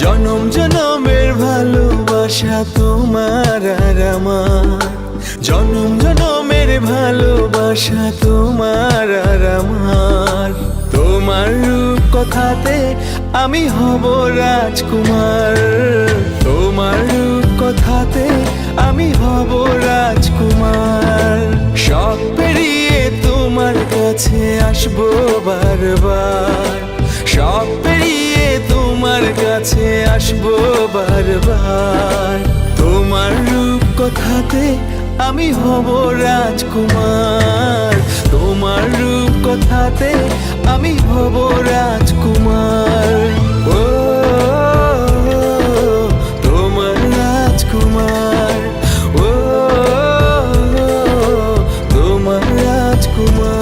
জনম জনমের ভালোবাসা তোমার আর আমার, জনম জনমের ভালোবাসা তোমার আর আমার। তোমার রূপ কথাতে আমি হব রাজকুমার, তোমার রূপ কথাতে আমি হব রাজকুমার। সব পেরিয়ে তোমার কাছে আসবো বারবার, সব পেরিয়ে তোমার কাছে আসবো বারবার। তোমার রূপ কথাতে আমি হব রাজকুমার, তোমার রূপ কথাতে আমি হব রাজকুমার। ও তোমার রাজকুমার, ও তোমার রাজকুমার।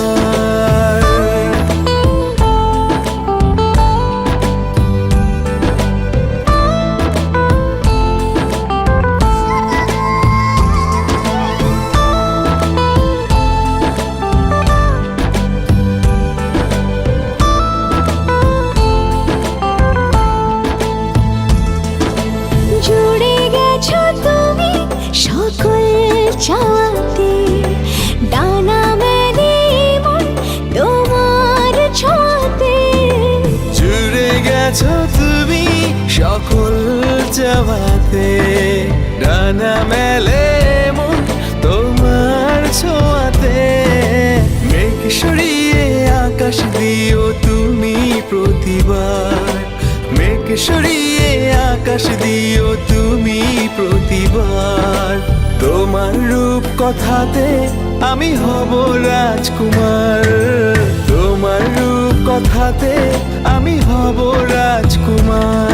জুড়ে গেছো তুমি সকল চাওয়াতে, ডানা মেলে মন তোমার ছোঁয়াতে। জুড়ে গেছো তুমি সকল চাওয়াতে, ডানা মেলে মন তোমার ছোঁয়াতে। মেঘ সরিয়ে আকাশ দিও তুমি প্রতিবার, মেঘ সরিয়ে আকাশ দিও তুমি প্রতিবার। তোমার রূপ কথাতে আমি হব রাজকুমার, তোমার রূপ কথাতে আমি হব রাজকুমার।